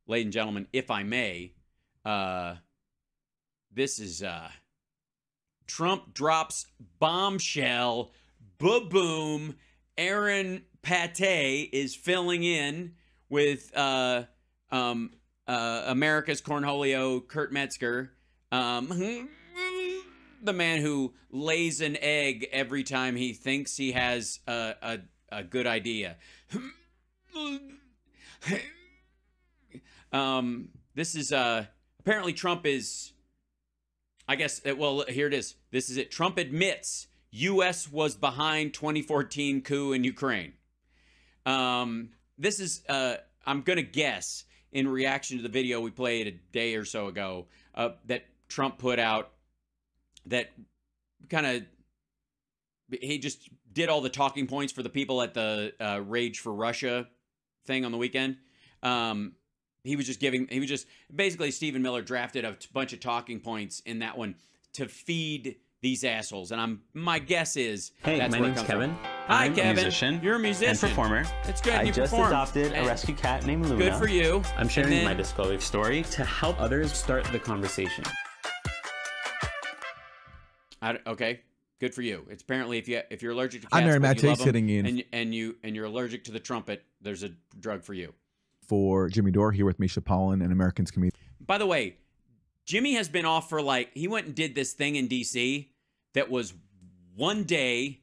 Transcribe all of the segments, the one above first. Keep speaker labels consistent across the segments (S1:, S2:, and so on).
S1: ladies and gentlemen, if I may, this is Trump drops bombshell, boom. Aaron Pate is filling in with America's Cornholio, Kurt Metzger, the man who lays an egg every time he thinks he has a good idea. This is apparently Trump is, I guess, well, here it is. This is it. Trump admits U.S. was behind 2014 coup in Ukraine. This is, I'm going to guess, in reaction to the video we played a day or so ago, that Trump put out, that kind of, he just did all the talking points for the people at the Rage for Russia thing on the weekend. He was just basically, Stephen Miller drafted a bunch of talking points in that one to feed these assholes. And my guess is,
S2: hey,
S1: that's
S2: my
S1: where it
S2: name's
S1: comes
S2: Kevin.
S1: from. Hi, Kevin.
S2: I'm a musician.
S1: You're a musician.
S2: And performer.
S1: It's good.
S2: I
S1: you
S2: just
S1: performed.
S2: adopted a rescue cat named Luna.
S1: Good for you.
S2: I'm sharing my discovery story to help others start the conversation.
S1: Okay. Good for you. It's apparently if you're allergic to cats,
S3: I'm Aaron
S1: but you love them,
S3: sitting in
S1: and you're allergic to the trumpet, there's a drug for you.
S3: For Jimmy Dore, here with Misha Pollan and Americans Comedian.
S1: By the way, Jimmy has been off for he went and did this thing in D.C. that was one day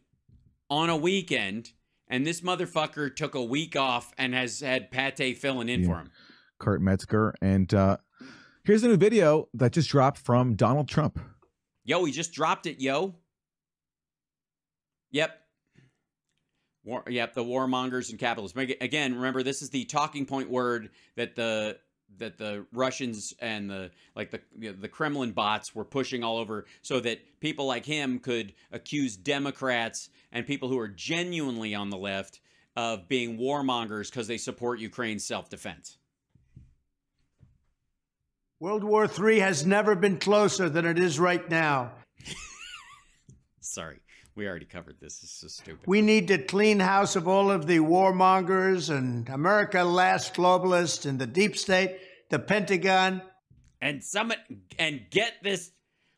S1: on a weekend, and this motherfucker took a week off and has had Pate filling in for him.
S3: Kurt Metzger. And here's a new video that just dropped from Donald Trump.
S1: Yo, he just dropped it, yo. Yep. The warmongers and capitalists. Again, remember, this is the talking point word that the Russians and the Kremlin bots were pushing all over, so that people like him could accuse Democrats and people who are genuinely on the left of being warmongers because they support Ukraine's self-defense.
S4: World War III has never been closer than it is right now.
S1: Sorry. We already covered this. This is so stupid.
S4: We need to clean house of all of the warmongers and America Last Globalists and the deep state, the Pentagon.
S1: And get this,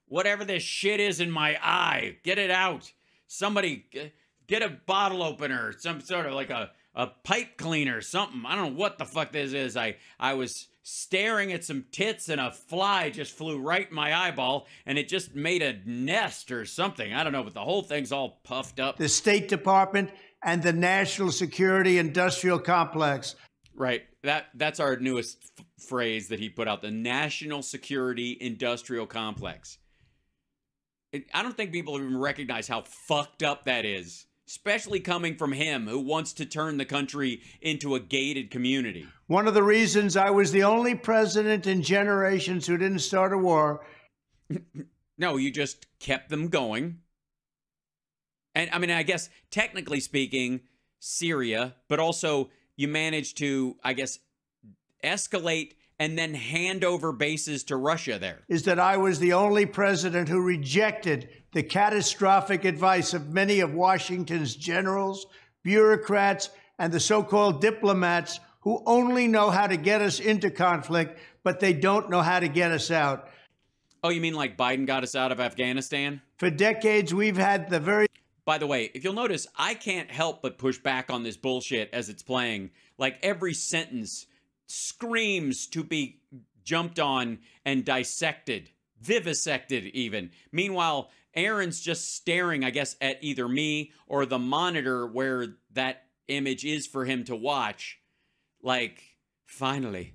S1: whatever this shit is in my eye, get it out. Somebody get a bottle opener, some sort of like a pipe cleaner, something. I don't know what the fuck this is. I was staring at some tits and a fly just flew right in my eyeball and it just made a nest or something. I don't know, but the whole thing's all puffed up.
S4: The State Department and the National Security Industrial Complex.
S1: Right. That's our newest phrase that he put out, the National Security Industrial Complex. I don't think people even recognize how fucked up that is, especially coming from him, who wants to turn the country into a gated community.
S4: One of the reasons I was the only president in generations who didn't start a war.
S1: No, you just kept them going. And I mean, I guess, technically speaking, Syria, but also you managed to, I guess, escalate and then hand over bases to Russia there.
S4: Is that I was the only president who rejected the catastrophic advice of many of Washington's generals, bureaucrats, and the so-called diplomats who only know how to get us into conflict, but they don't know how to get us out.
S1: Oh, you mean like Biden got us out of Afghanistan?
S4: For decades, we've had the very...
S1: By the way, if you'll notice, I can't help but push back on this bullshit as it's playing. Like, every sentence screams to be jumped on and dissected, vivisected even. Meanwhile, Aaron's just staring, I guess, at either me or the monitor where that image is for him to watch. Like, finally,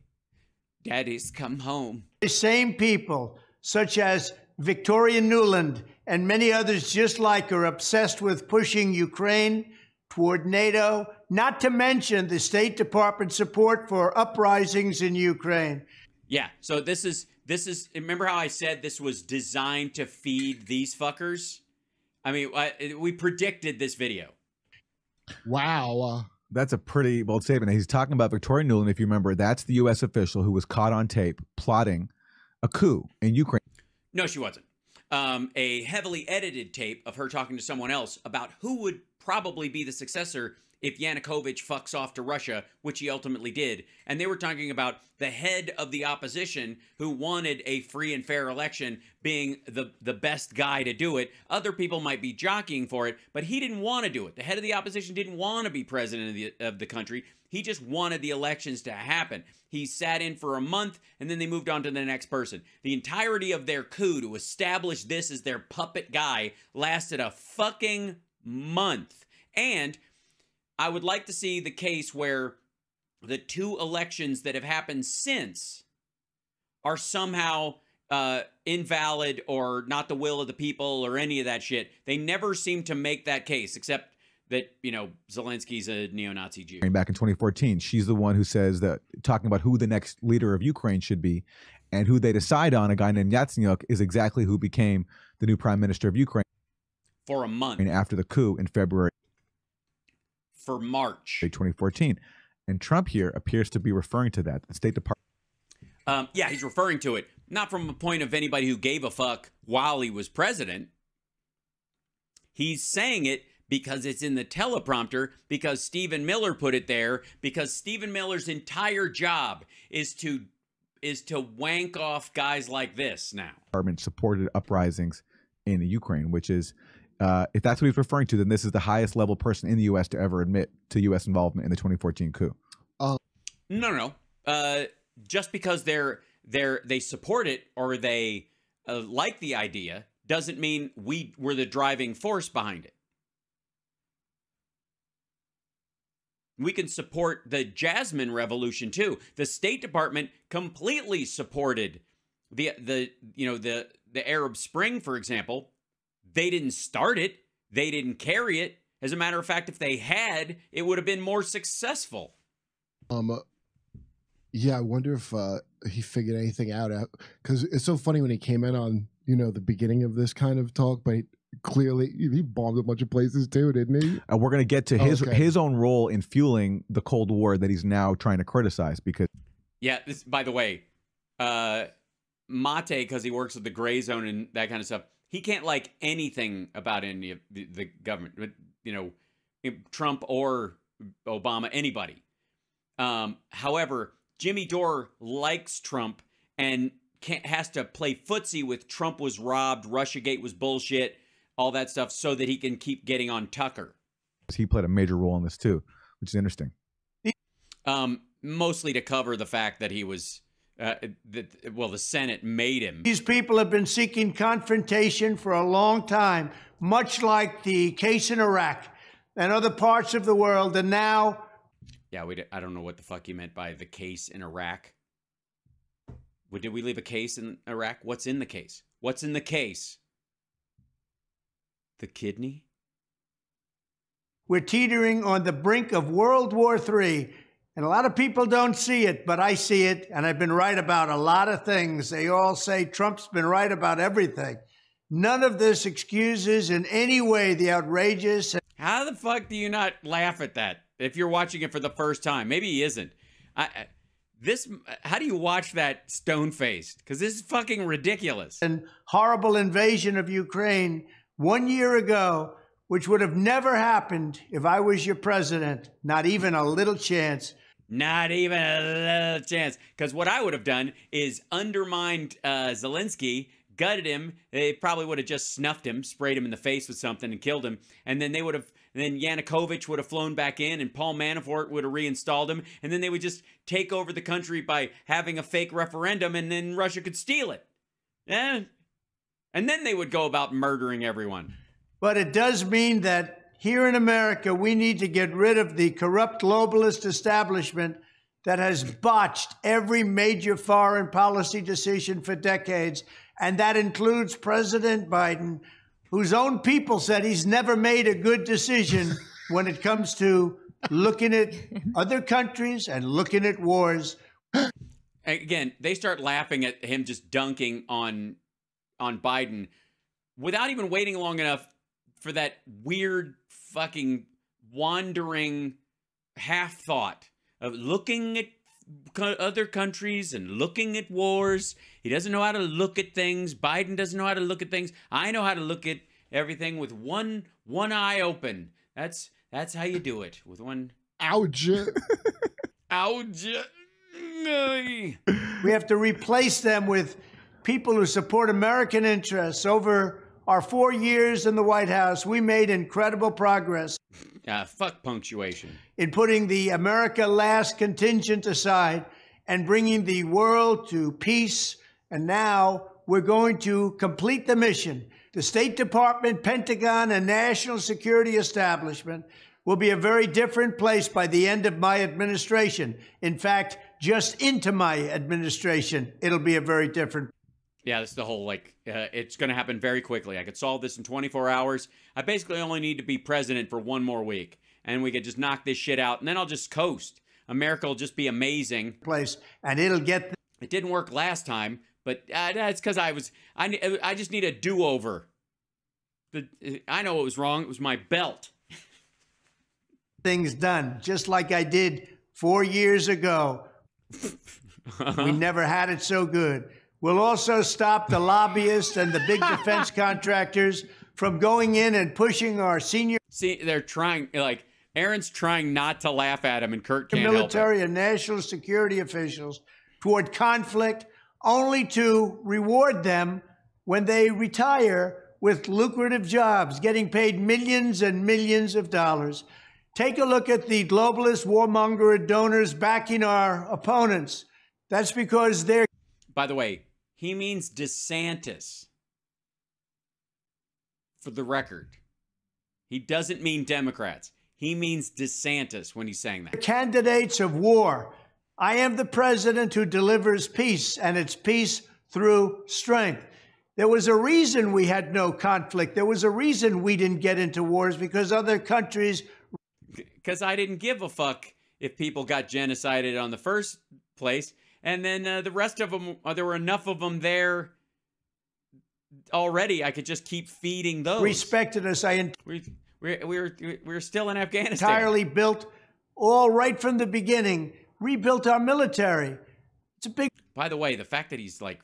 S1: Daddy's come home.
S4: The same people, such as Victoria Nuland and many others just like her, obsessed with pushing Ukraine toward NATO, not to mention the State Department support for uprisings in Ukraine.
S1: Yeah, so this is, remember how I said this was designed to feed these fuckers? I mean, we predicted this video.
S3: Wow. That's a pretty bold statement. He's talking about Victoria Nuland. If you remember, that's the U.S. official who was caught on tape plotting a coup in Ukraine.
S1: No, she wasn't. A heavily edited tape of her talking to someone else about who would probably be the successor if Yanukovych fucks off to Russia, which he ultimately did. And they were talking about the head of the opposition who wanted a free and fair election being the best guy to do it. Other people might be jockeying for it, but he didn't want to do it. The head of the opposition didn't want to be president of the country. He just wanted the elections to happen. He sat in for a month, and then they moved on to the next person. The entirety of their coup to establish this as their puppet guy lasted a fucking month. And I would like to see the case where the 2 elections that have happened since are somehow invalid or not the will of the people or any of that shit. They never seem to make that case, except that, you know, Zelensky's a neo-Nazi Jew.
S3: Back in 2014, she's the one who says that, talking about who the next leader of Ukraine should be, and who they decide on, a guy named Yatsenyuk, is exactly who became the new prime minister of Ukraine.
S1: For a month.
S3: And after the coup in February.
S1: For March.
S3: 2014. And Trump here appears to be referring to that. The State Department.
S1: Yeah, he's referring to it. Not from a point of anybody who gave a fuck while he was president. He's saying it because it's in the teleprompter, because Stephen Miller put it there, because Stephen Miller's entire job is to wank off guys like this now.
S3: Department supported uprisings in Ukraine, which is, if that's what he's referring to, then this is the highest level person in the U.S. to ever admit to U.S. involvement in the 2014 coup.
S1: No. Just because they support it or they like the idea doesn't mean we're the driving force behind it. We can support the Jasmine Revolution too. The State Department completely supported the Arab Spring, for example. They didn't start it. They didn't carry it. As a matter of fact, if they had, it would have been more successful.
S5: Yeah, I wonder if he figured anything out, because it's so funny when he came in on, you know, the beginning of this kind of talk, but clearly he bombed a bunch of places too, didn't he?
S3: And we're going to get to his own role in fueling the Cold War that he's now trying to criticize. Because
S1: yeah, this, by the way, Mate, because he works with the gray zone and that kind of stuff, he can't like anything about any of the government, you know, Trump or Obama, anybody. However, Jimmy Dore likes Trump and has to play footsie with Trump was robbed, Russiagate was bullshit, all that stuff, so that he can keep getting on Tucker.
S3: He played a major role in this too, which is interesting.
S1: Mostly to cover the fact that he was, the Senate made him.
S4: These people have been seeking confrontation for a long time, much like the case in Iraq and other parts of the world, and now...
S1: Yeah, I don't know what the fuck he meant by the case in Iraq. Did we leave a case in Iraq? What's in the case? What's in the case? The kidney?
S4: We're teetering on the brink of World War III, and a lot of people don't see it, but I see it, and I've been right about a lot of things. They all say Trump's been right about everything. None of this excuses in any way the outrageous...
S1: How the fuck do you not laugh at that if you're watching it for the first time? Maybe he isn't. How do you watch that stone-faced? Because this is fucking ridiculous.
S4: And horrible invasion of Ukraine 1 year ago, which would have never happened if I was your president. Not even a little chance.
S1: Not even a little chance. Because what I would have done is undermined Zelensky, gutted him. They probably would have just snuffed him, sprayed him in the face with something and killed him. And then then Yanukovych would have flown back in and Paul Manafort would have reinstalled him. And then they would just take over the country by having a fake referendum and then Russia could steal it. And then they would go about murdering everyone.
S4: But it does mean that here in America, we need to get rid of the corrupt globalist establishment that has botched every major foreign policy decision for decades. And that includes President Biden, whose own people said he's never made a good decision when it comes to looking at other countries and looking at wars.
S1: Again, they start laughing at him just dunking on Biden without even waiting long enough for that weird fucking wandering half thought of looking at other countries and looking at wars. He doesn't know how to look at things. Biden doesn't know how to look at things. I know how to look at everything with one eye open. That's That's how you do it with one.
S5: Ouch.
S1: Ouch.
S4: We have to replace them with people who support American interests. Over our 4 years in the White House, we made incredible progress
S1: Fuck punctuation.
S4: in putting the America Last contingent aside and bringing the world to peace. And now we're going to complete the mission. The State Department, Pentagon, and National Security Establishment will be a very different place by the end of my administration. In fact, just into my administration, it'll be a very different.
S1: Yeah, that's the whole, like, it's going to happen very quickly. I could solve this in 24 hours. I basically only need to be president for 1 more week. And we could just knock this shit out, and then I'll just coast. America will just be amazing.
S4: Place, and it'll get.
S1: It didn't work last time, but that's because I just need a do-over. I know what was wrong. It was my belt.
S4: Things done, just like I did 4 years ago. We never had it so good. We'll also stop the lobbyists and the big defense contractors from going in and pushing our senior.
S1: See, they're trying, like, Aaron's trying not to laugh at him, and Kurt can't help it.
S4: Military and national security officials toward conflict, only to reward them when they retire with lucrative jobs, getting paid millions and millions of dollars. Take a look at the globalist warmonger donors backing our opponents. That's because they're.
S1: By the way, he means DeSantis. For the record, he doesn't mean Democrats. He means DeSantis when he's saying that.
S4: Candidates of war. I am the president who delivers peace, and it's peace through strength. There was a reason we had no conflict. There was a reason we didn't get into wars, because other countries.
S1: Because I didn't give a fuck if people got genocided on the first place. And then the rest of them, there were enough of them there already. I could just keep feeding those.
S4: Respected us.
S1: We're still in Afghanistan.
S4: Entirely built, all right from the beginning, rebuilt our military. It's a big.
S1: By the way, the fact that he's like,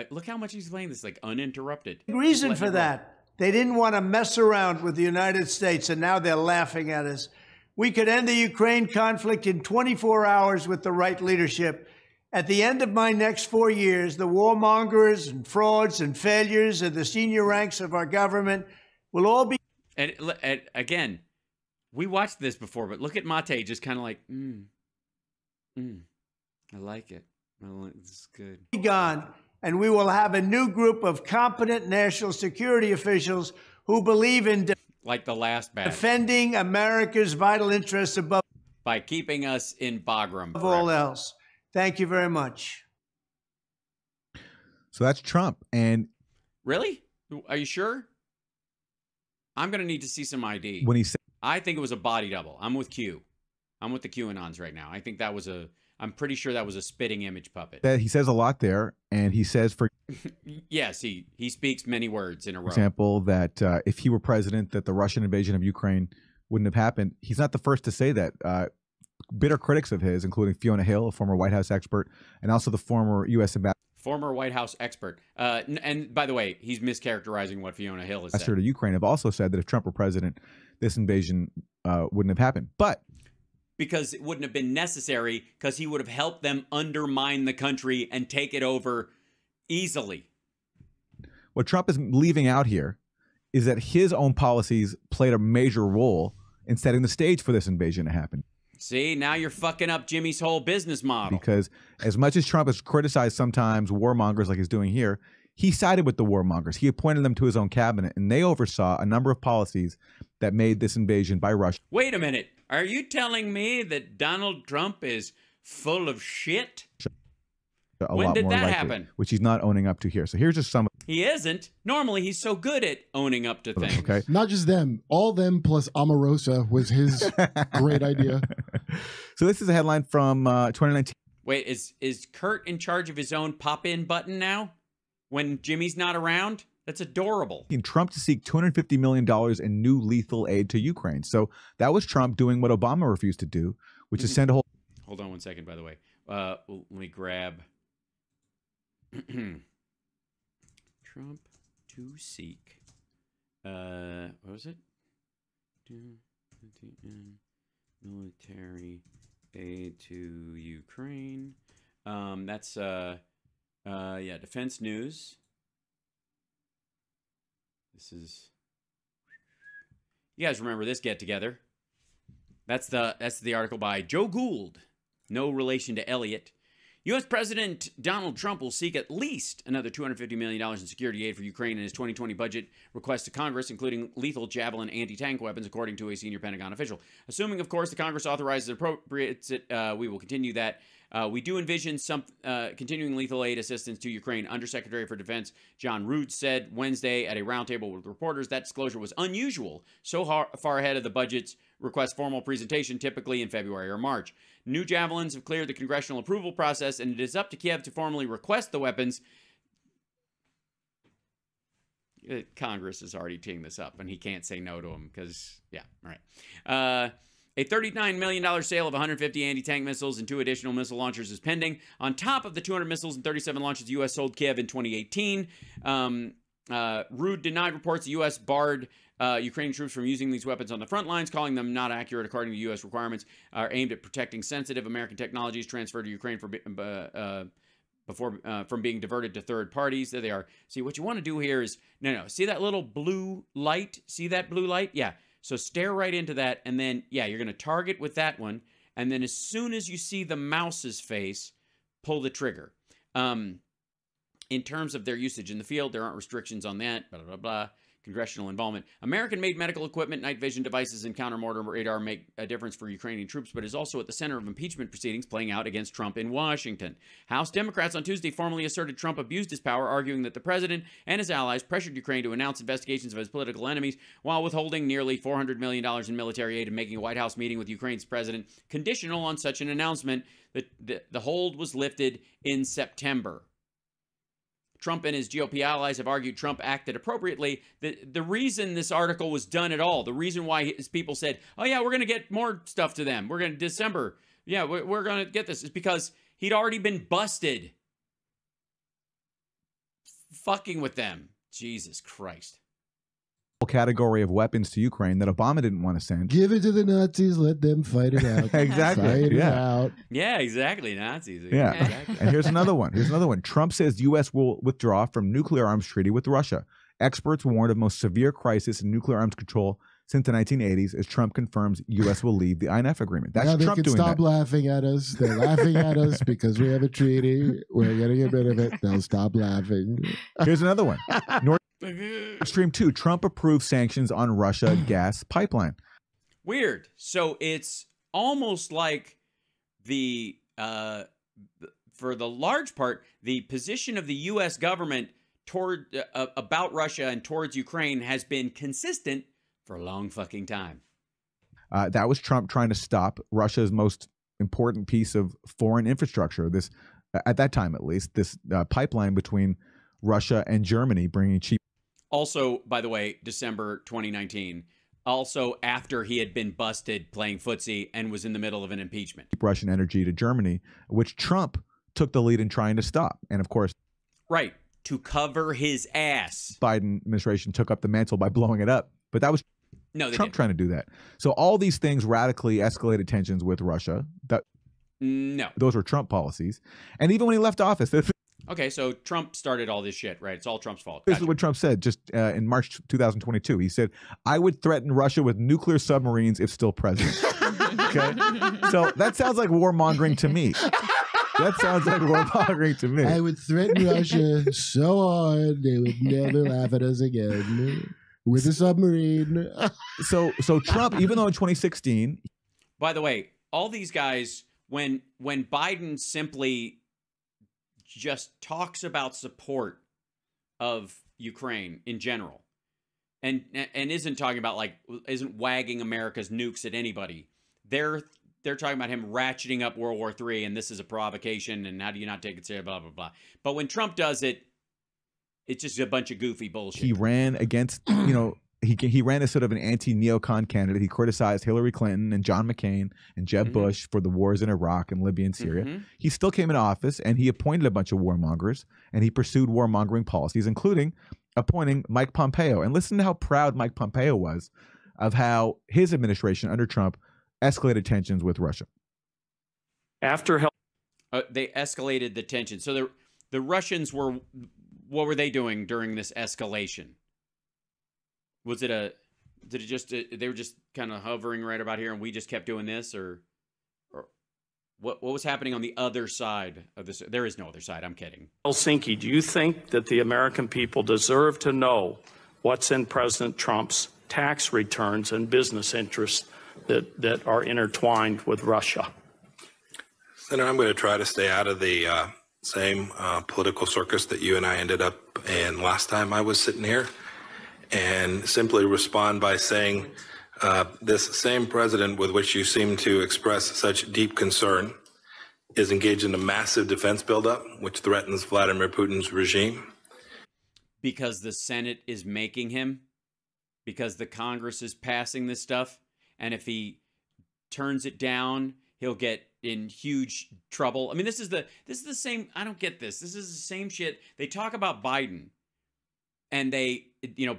S1: look how much he's playing this, like, uninterrupted.
S4: Reason for that. They didn't want to mess around with the United States, and now they're laughing at us. We could end the Ukraine conflict in 24 hours with the right leadership. At the end of my next 4 years, the warmongers and frauds and failures of the senior ranks of our government will all be.
S1: And again, we watched this before, but look at Mate just kind of like, I like it. This is good.
S4: Gone, and we will have a new group of competent national security officials who believe in
S1: like the last batch,
S4: defending America's vital interests above
S1: by keeping us in Bagram
S4: all else. Thank you very much.
S3: So that's Trump. And
S1: really? Are you sure? I'm going to need to see some ID.
S3: When he said,
S1: I think it was a body double. I'm with Q. I'm with the QAnons right now. I think that was I'm pretty sure that was a spitting image puppet.
S3: that he says a lot there, and he says, for
S1: Yes, he speaks many words in a row.
S3: example, that if he were president, that the Russian invasion of Ukraine wouldn't have happened. He's not the first to say that. Bitter critics of his, including Fiona Hill, a former White House expert, and also the former U.S.
S1: Former White House expert. And by the way, he's mischaracterizing what Fiona Hill has said.
S3: ambassador to Ukraine, have also said that if Trump were president, this invasion wouldn't have happened. But
S1: because it wouldn't have been necessary, because he would have helped them undermine the country and take it over easily.
S3: what Trump is leaving out here is that his own policies played a major role in setting the stage for this invasion to happen.
S1: See, now you're fucking up Jimmy's whole business model.
S3: Because as much as Trump has criticized sometimes warmongers like he's doing here, he sided with the warmongers. He appointed them to his own cabinet, and they oversaw a number of policies that made this invasion by Russia.
S1: Wait a minute. Are you telling me that Donald Trump is full of shit? When did that happen?
S3: Which he's not owning up to here. So here's just some.
S1: He isn't. Normally, he's so good at owning up to things.
S3: Okay.
S5: Not just them, all them plus Omarosa was his great idea.
S3: So this is a headline from 2019.
S1: Wait, is Kurt in charge of his own pop-in button now? When Jimmy's not around? That's adorable.
S3: Trump to seek $250 million in new lethal aid to Ukraine. So that was Trump doing what Obama refused to do, which is send a whole.
S1: Hold on one second, by the way. Let me grab Trump to seek. What was it? military aid to Ukraine. That's yeah, defense news. This is, you guys remember this get together? That's the article by Joe Gould, no relation to Elliot. U.S. President Donald Trump will seek at least another $250 million in security aid for Ukraine in his 2020 budget request to Congress, including lethal Javelin anti-tank weapons, according to a senior Pentagon official. Assuming, of course, the Congress authorizes appropriates it, we will continue that. We do envision some continuing lethal aid assistance to Ukraine. Undersecretary for Defense John Root said Wednesday at a roundtable with reporters that disclosure was unusual, so far ahead of the budget's request formal presentation, typically in February or March. New Javelins have cleared the congressional approval process, and it is up to Kiev to formally request the weapons. Congress is already teeing this up, and he can't say no to them because, yeah, all right. A $39 million sale of 150 anti-tank missiles and 2 additional missile launchers is pending. On top of the 200 missiles and 37 launches the U.S. sold Kiev in 2018. Rude denied reports the U.S. barred Ukrainian troops from using these weapons on the front lines, calling them not accurate according to U.S. requirements, are aimed at protecting sensitive American technologies transferred to Ukraine from being diverted to third parties. There they are. See, what you want to do here is, no, see that little blue light? See that blue light? Yeah. So stare right into that, and then, yeah, you're going to target with that one, and then as soon as you see the mouse's face, pull the trigger. In terms of their usage in the field, there aren't restrictions on that, blah, blah, blah. Congressional involvement. American-made medical equipment, night vision devices, and counter-mortar radar make a difference for Ukrainian troops, but is also at the center of impeachment proceedings playing out against Trump in Washington. House Democrats on Tuesday formally asserted Trump abused his power, arguing that the president and his allies pressured Ukraine to announce investigations of his political enemies while withholding nearly $400 million in military aid and making a White House meeting with Ukraine's president conditional on such an announcement. The hold was lifted in September. Trump and his GOP allies have argued Trump acted appropriately. The reason this article was done at all, the reason why his people said, oh yeah, we're going to get more stuff to them. We're going to December. Yeah, we're going to get this. Is because he'd already been busted fucking with them. Jesus Christ.
S3: Category of weapons to Ukraine that Obama didn't want to send.
S5: Give it to the Nazis. Let them fight it out.
S3: Exactly.
S5: Fight it
S3: Yeah.
S5: out.
S1: Yeah, exactly. Nazis.
S3: Yeah.
S1: Exactly.
S3: And here's another one. Trump says U.S. will withdraw from nuclear arms treaty with Russia. Experts warned of most severe crisis in nuclear arms control since the 1980s as Trump confirms U.S. will leave the INF agreement. That's
S5: now they
S3: Trump
S5: can
S3: doing
S5: stop
S3: that.
S5: laughing at us. They're laughing at us because we have a treaty. We're going to get rid of it. They'll stop laughing.
S3: Here's another one. Nord Stream 2. Trump approves sanctions on Russia gas pipeline.
S1: Weird. So it's almost like the, for the large part, the position of the U.S. government toward about Russia and towards Ukraine has been consistent for a long fucking time.
S3: That was Trump trying to stop Russia's most important piece of foreign infrastructure. This, at that time at least, this pipeline between Russia and Germany, bringing cheap.
S1: Also, by the way, December 2019, also after he had been busted playing footsie and was in the middle of an impeachment.
S3: Russian energy to Germany, which Trump took the lead in trying to stop. And of course,
S1: right, to cover his ass.
S3: Biden administration took up the mantle by blowing it up. But that was Trump trying to do that. So all these things radically escalated tensions with Russia. Those were Trump policies. And even when he left office,
S1: okay, so Trump started all this shit, right? It's all Trump's fault.
S3: This is what Trump said just in March 2022. He said, I would threaten Russia with nuclear submarines if still president. Okay? So that sounds like warmongering to me. That sounds like warmongering to me.
S5: I would threaten Russia so hard they would never laugh at us again with a submarine.
S3: So Trump, even though in 2016...
S1: By the way, all these guys, when Biden simply just talks about support of Ukraine in general and isn't talking about, like, isn't wagging America's nukes at anybody, they're talking about him ratcheting up World War III and this is a provocation and how do you not take it seriously, blah, blah, blah. But when Trump does it, it's just a bunch of goofy bullshit.
S3: He ran against, he ran as sort of an anti-neocon candidate. He criticized Hillary Clinton and John McCain and Jeb Bush for the wars in Iraq and Libya and Syria. He still came into office and he appointed a bunch of warmongers and he pursued warmongering policies, including appointing Mike Pompeo. And listen to how proud Mike Pompeo was of how his administration under Trump escalated tensions with Russia.
S6: After help,
S1: they escalated the tension. So the Russians were, what were they doing during this escalation? Was it they were just kind of hovering right about here and we just kept doing this, or what was happening on the other side of this? There is no other side. I'm kidding.
S6: Helsinki, do you think that the American people deserve to know what's in President Trump's tax returns and business interests that are intertwined with Russia?
S7: Senator, I'm going to try to stay out of the same political circus that you and I ended up in last time I was sitting here, and simply respond by saying this same president with which you seem to express such deep concern is engaged in a massive defense buildup, which threatens Vladimir Putin's regime.
S1: Because the Senate is making him, because the Congress is passing this stuff, and if he turns it down, he'll get in huge trouble. I mean, this is the same. I don't get this. This is the same shit. They talk about Biden and they,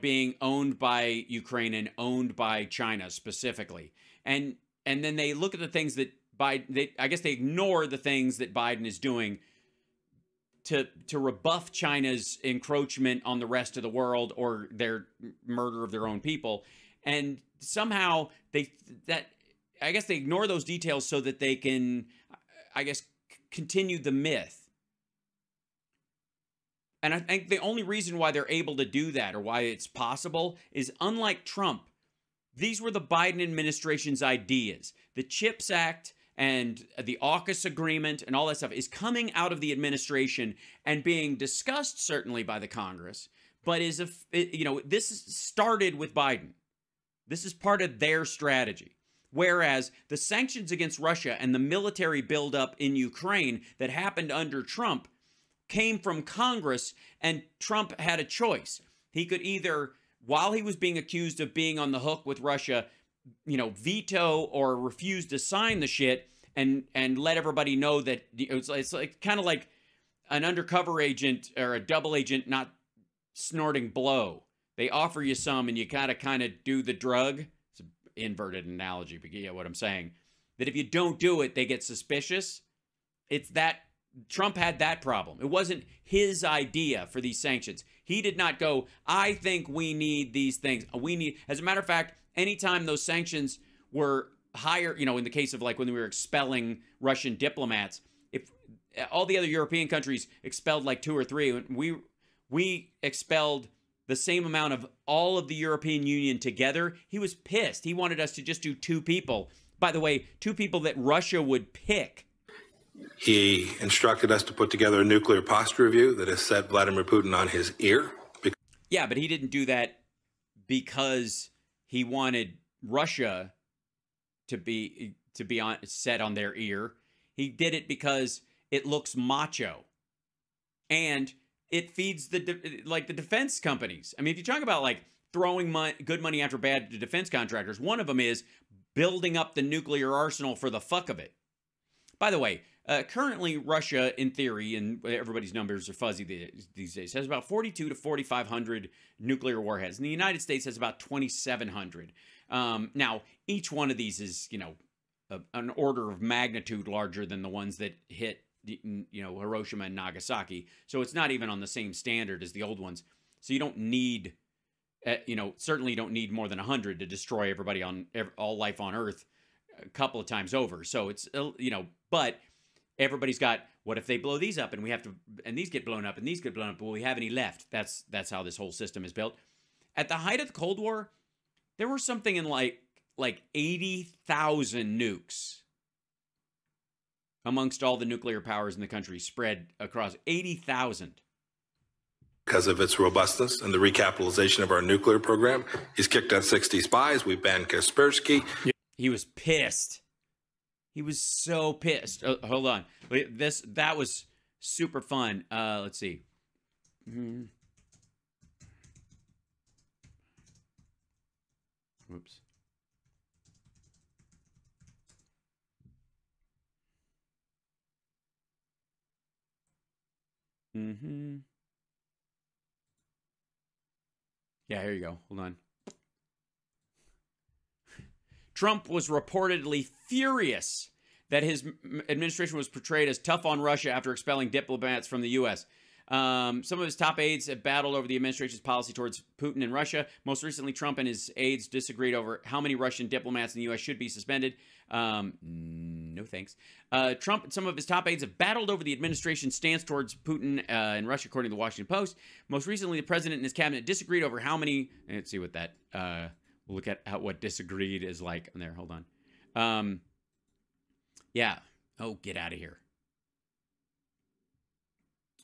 S1: being owned by Ukraine and owned by China specifically. And then they look at the things that Biden, I guess they ignore the things that Biden is doing to rebuff China's encroachment on the rest of the world or their murder of their own people. And somehow I guess they ignore those details so that they can, continue the myth. And I think the only reason why they're able to do that, or why it's possible, is unlike Trump, these were the Biden administration's ideas. The CHIPS Act and the AUKUS agreement and all that stuff is coming out of the administration and being discussed certainly by the Congress, but this started with Biden. This is part of their strategy. Whereas the sanctions against Russia and the military buildup in Ukraine that happened under Trump came from Congress, and Trump had a choice. He could either, while he was being accused of being on the hook with Russia, veto or refuse to sign the shit and let everybody know that it's like kind of like an undercover agent or a double agent not snorting blow. They offer you some and you kind of do the drug. It's an inverted analogy, but you get what I'm saying. That if you don't do it, they get suspicious. It's that Trump had that problem. It wasn't his idea for these sanctions. He did not go, I think we need these things. As a matter of fact, anytime those sanctions were higher, in the case of like when we were expelling Russian diplomats, if all the other European countries expelled like 2 or 3, we expelled the same amount of all of the European Union together, he was pissed. He wanted us to just do 2 people. By the way, 2 people that Russia would pick.
S7: He instructed us to put together a nuclear posture review that has set Vladimir Putin on his ear.
S1: Yeah, but he didn't do that because he wanted Russia to be set on their ear. He did it because it looks macho, and it feeds the defense companies. I mean, if you talk about like throwing good money after bad to defense contractors, one of them is building up the nuclear arsenal for the fuck of it. By the way, currently Russia, in theory, and everybody's numbers are fuzzy these days, has about 4,200 to 4,500 nuclear warheads. And the United States has about 2,700. Now, each one of these is, an order of magnitude larger than the ones that hit, Hiroshima and Nagasaki. So it's not even on the same standard as the old ones. So you don't need, certainly you don't need more than 100 to destroy everybody all life on Earth a couple of times over. So it's, but everybody's got, what if they blow these up and these get blown up and these get blown up? Will we have any left? That's how this whole system is built. At the height of the Cold War, there were something in like 80,000 nukes amongst all the nuclear powers in the country, spread across 80,000.
S7: Because of its robustness and the recapitalization of our nuclear program, he's kicked out 60 spies. We banned Kaspersky.
S1: He was pissed. He was so pissed. Oh, hold on. That was super fun. Let's see. Whoops. Yeah, here you go. Hold on. Trump was reportedly furious that his administration was portrayed as tough on Russia after expelling diplomats from the U.S. Some of his top aides have battled over the administration's policy towards Putin and Russia. Most recently, Trump and his aides disagreed over how many Russian diplomats in the U.S. should be suspended. No thanks. Trump and some of his top aides have battled over the administration's stance towards Putin and Russia, according to the Washington Post. Most recently, the president and his cabinet disagreed over how many... Let's see what that... we'll look at what disagreed is like. There, hold on. Yeah. Oh, get out of here.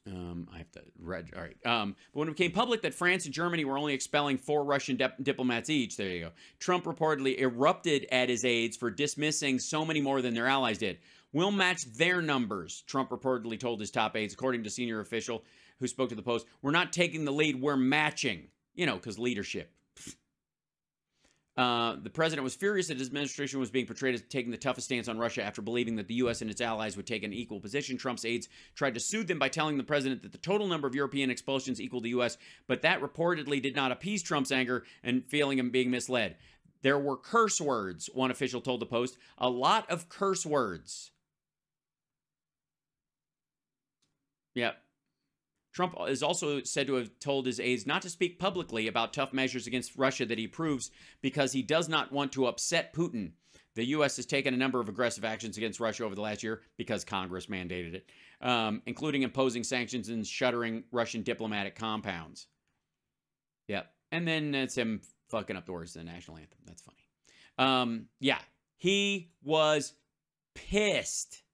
S1: I have to read. All right. But when it became public that France and Germany were only expelling 4 Russian diplomats each, there you go. Trump reportedly erupted at his aides for dismissing so many more than their allies did. We'll match their numbers, Trump reportedly told his top aides, according to senior official who spoke to the Post. We're not taking the lead. We're matching. You know, because leadership. The president was furious that his administration was being portrayed as taking the toughest stance on Russia after believing that the U.S. and its allies would take an equal position. Trump's aides tried to soothe them by telling the president that the total number of European expulsions equaled the U.S., but that reportedly did not appease Trump's anger and feeling him being misled. There were curse words, one official told the Post. A lot of curse words. Yep. Trump is also said to have told his aides not to speak publicly about tough measures against Russia that he approves because he does not want to upset Putin. The U.S. has taken a number of aggressive actions against Russia over the last year because Congress mandated it, including imposing sanctions and shuttering Russian diplomatic compounds. Yep. And then it's him fucking up the words to the national anthem. That's funny. Yeah. He was pissed.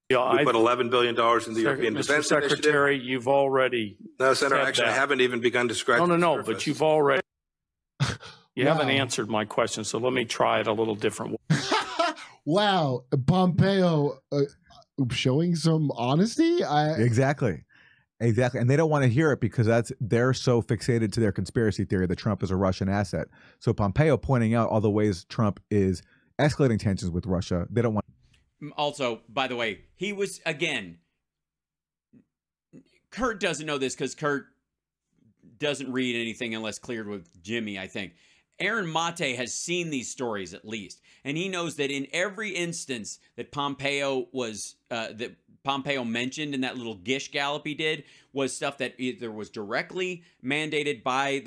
S7: We put $11 billion in the European Defense
S6: Secretary,
S7: Initiative.
S6: You've already...
S7: No, Senator, actually, I haven't even begun to scratch the surface.
S6: But you've already... You haven't answered my question, so let me try it a little different way.
S5: Wow. Pompeo showing some honesty?
S3: Exactly. And they don't want to hear it because they're so fixated to their conspiracy theory that Trump is a Russian asset. So Pompeo pointing out all the ways Trump is escalating tensions with Russia, they don't want.
S1: Also, by the way, he was, again, Kurt doesn't know this because Kurt doesn't read anything unless cleared with Jimmy, I think. Aaron Mate has seen these stories at least, and he knows that in every instance that Pompeo mentioned in that little gish gallop he did was stuff that either was directly mandated by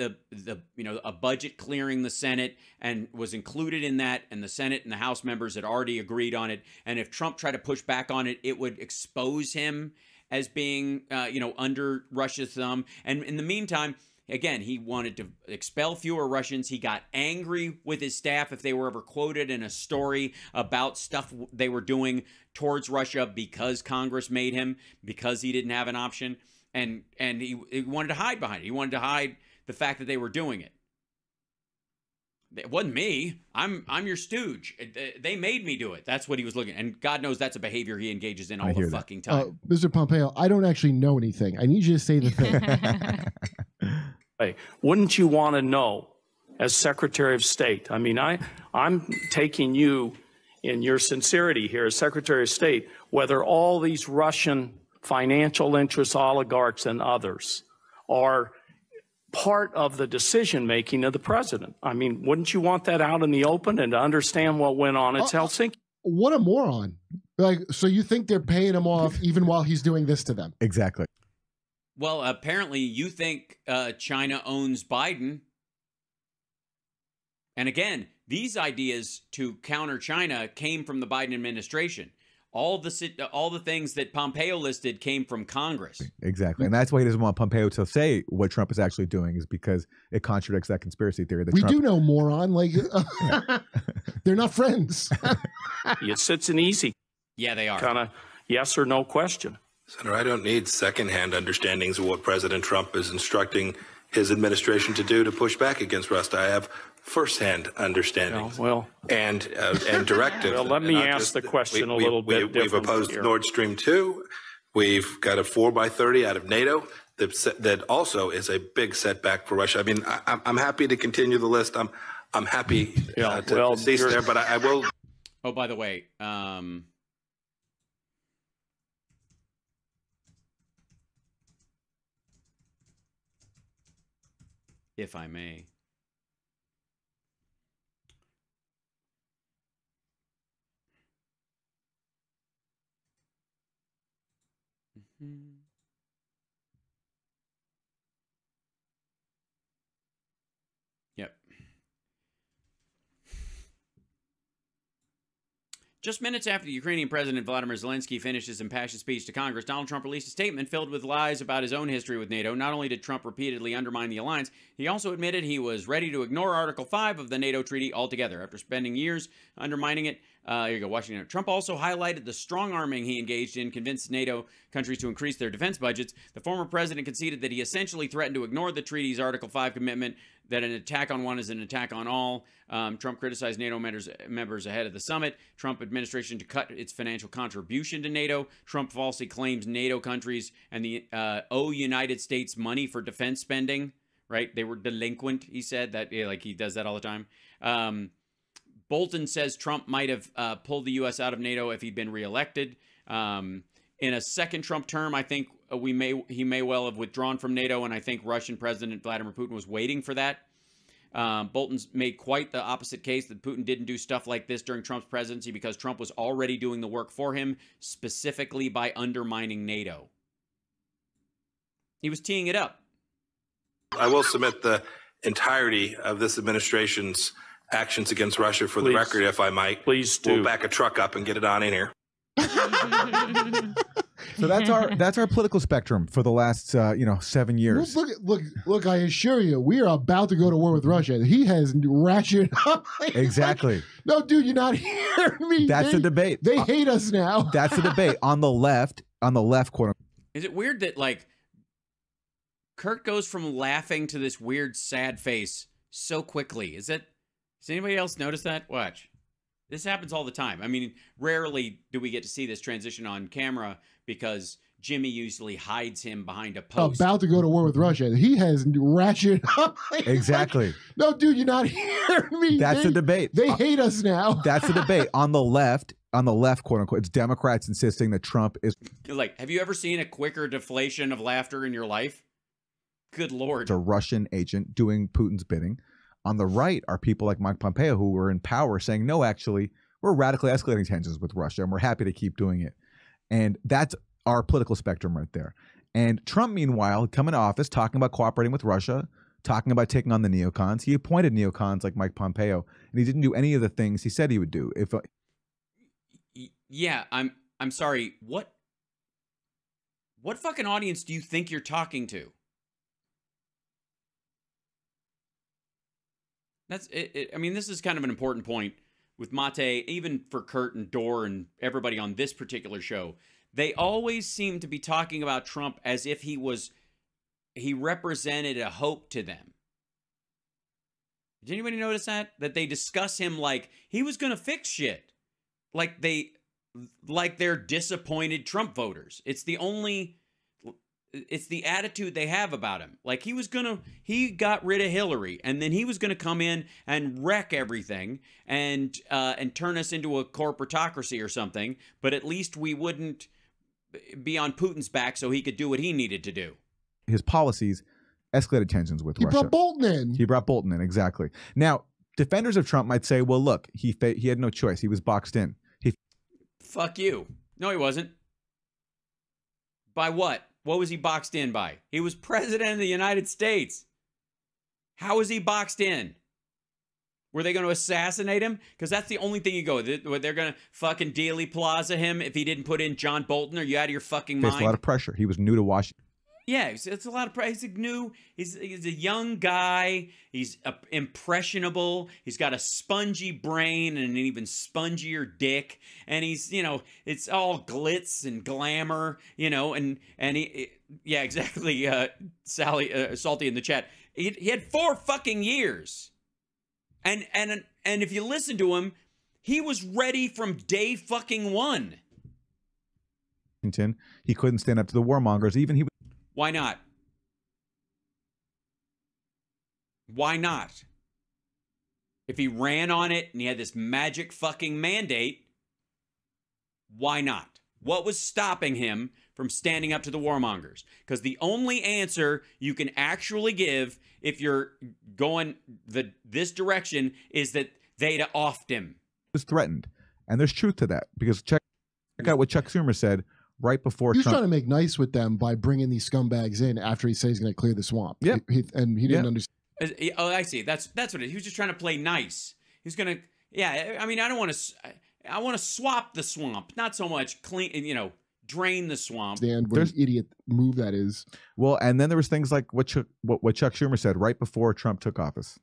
S1: a budget clearing the Senate and was included in that, and the Senate and the House members had already agreed on it. And if Trump tried to push back on it, it would expose him as being, under Russia's thumb. And in the meantime, again, he wanted to expel fewer Russians. He got angry with his staff if they were ever quoted in a story about stuff they were doing towards Russia because Congress made him, because he didn't have an option. And he wanted to hide behind it. He wanted to hide the fact that they were doing it. It wasn't me. I'm your stooge. They made me do it. That's what he was looking at. And God knows that's a behavior he engages in all the fucking time.
S5: Mr. Pompeo, I don't actually know anything. I need you to say the thing.
S6: Hey, wouldn't you want to know, as Secretary of State? I mean, I'm taking you in your sincerity here as Secretary of State, whether all these Russian financial interests, oligarchs, and others are part of the decision-making of the president. I mean, wouldn't you want that out in the open and to understand what went on at Helsinki?
S5: What a moron. So you think they're paying him off even while he's doing this to them?
S3: Exactly.
S1: Well, apparently you think China owns Biden. And again, these ideas to counter China came from the Biden administration. All the things that Pompeo listed came from Congress.
S3: Exactly. And that's why he doesn't want Pompeo to say what Trump is actually doing, is because it contradicts that conspiracy theory. That
S5: we
S3: Trump...
S5: do know, moron. Like, they're not friends.
S6: It's an easy.
S1: Yeah, they are.
S6: Kind of yes or no question.
S7: Senator, I don't need secondhand understandings of what President Trump is instructing his administration to do to push back against Russia. I have firsthand understanding and directives.
S6: Well, let me ask the question a little bit differently.
S7: We've opposed
S6: here.
S7: Nord Stream 2. We've got a 4x30 out of NATO that also is a big setback for Russia. I mean, I'm happy to continue the list. I'm happy to cease there, but I will.
S1: Oh, by the way, if I may. Yep. Just minutes after the Ukrainian President Vladimir Zelensky finished his impassioned speech to Congress, Donald Trump released a statement filled with lies about his own history with NATO. Not only did Trump repeatedly undermine the alliance, he also admitted he was ready to ignore Article 5 of the NATO treaty altogether. After spending years undermining it, here you go, Washington. Trump also highlighted the strong arming he engaged in, convinced NATO countries to increase their defense budgets. The former president conceded that he essentially threatened to ignore the treaty's Article 5 commitment that an attack on one is an attack on all. Trump criticized NATO members ahead of the summit. Trump administration to cut its financial contribution to NATO. Trump falsely claims NATO countries and the owe United States money for defense spending. Right? They were delinquent, he said. That like he does that all the time. Bolton says Trump might have pulled the U.S. out of NATO if he'd been reelected. In a second Trump term, I think he may well have withdrawn from NATO, and I think Russian President Vladimir Putin was waiting for that. Bolton's made quite the opposite case that Putin didn't do stuff like this during Trump's presidency because Trump was already doing the work for him, specifically by undermining NATO. He was teeing it up.
S7: I will submit the entirety of this administration's actions against Russia for the record, if I might.
S6: Please do.
S7: We'll back a truck up and get it on in here.
S3: So that's our political spectrum for the last 7 years.
S5: Look! I assure you, we are about to go to war with Russia. He has ratcheted up.
S3: Exactly.
S5: No, dude, you're not hearing me.
S3: That's the debate.
S5: They hate us now.
S3: That's the debate on the left, quote unquote.
S1: Is it weird that like Kurt goes from laughing to this weird sad face so quickly? Does anybody else notice that? Watch. This happens all the time. I mean, rarely do we get to see this transition on camera because Jimmy usually hides him behind a post.
S5: About to go to war with Russia. He has ratcheted up.
S3: Exactly.
S5: No, dude, you're not hearing me.
S3: That's the debate.
S5: They hate us now.
S3: That's the debate on the left, quote unquote. It's Democrats insisting that Trump is
S1: like, have you ever seen a quicker deflation of laughter in your life? Good Lord.
S3: a Russian agent doing Putin's bidding. On the right are people like Mike Pompeo who were in power saying, no, actually, we're radically escalating tensions with Russia and we're happy to keep doing it. And that's our political spectrum right there. And Trump, meanwhile, coming to office, talking about cooperating with Russia, talking about taking on the neocons. He appointed neocons like Mike Pompeo, and he didn't do any of the things he said he would do.
S1: Yeah, I'm sorry. What fucking audience do you think you're talking to? That's it. I mean, this is kind of an important point with Mate, even for Kurt and Dor and everybody on this particular show. They always seem to be talking about Trump as if he represented a hope to them. Did anybody notice that? That they discuss him like he was going to fix shit. Like they're disappointed Trump voters. It's the attitude they have about him. Like he got rid of Hillary and then he was going to come in and wreck everything and turn us into a corporatocracy or something. But at least we wouldn't be on Putin's back so he could do what he needed to do.
S3: His policies escalated tensions with Russia.
S5: He brought Bolton in.
S3: He brought Bolton in, exactly. Now, defenders of Trump might say, well, look, he had no choice. He was boxed in.
S1: Fuck you. No, he wasn't. By what? What was he boxed in by? He was president of the United States. How was he boxed in? Were they going to assassinate him? Because that's the only thing you go. They're going to fucking Dealey Plaza him if he didn't put in John Bolton. Are you out of your fucking mind?
S3: Faced a lot of pressure. He was new to Washington.
S1: Yeah, it's a lot of pressure. He's new. He's a young guy. He's impressionable. He's got a spongy brain and an even spongier dick. And he's, it's all glitz and glamour, and he, yeah, exactly. Sally, Salty in the chat. He had 4 fucking years. And if you listen to him, he was ready from day fucking 1.
S3: He couldn't stand up to the warmongers.
S1: Why not? Why not? If he ran on it and he had this magic fucking mandate, why not? What was stopping him from standing up to the warmongers? Because the only answer you can actually give if you're going this direction is that they'd offed him.
S3: Was threatened. And there's truth to that. Because check out what Chuck Schumer said right before
S5: He was
S3: Trump.
S5: trying to make nice with them by bringing these scumbags in after he said he's going to clear the swamp.
S3: Yep.
S5: And he didn't understand.
S1: Oh, I see. That's what it is. He was just trying to play nice. He's gonna, yeah. I mean, I don't want to. I want to swap the swamp, not so much clean. You know, drain the swamp.
S5: What an idiot move that is.
S3: Well, and then there was things like what Chuck Schumer said right before Trump took office.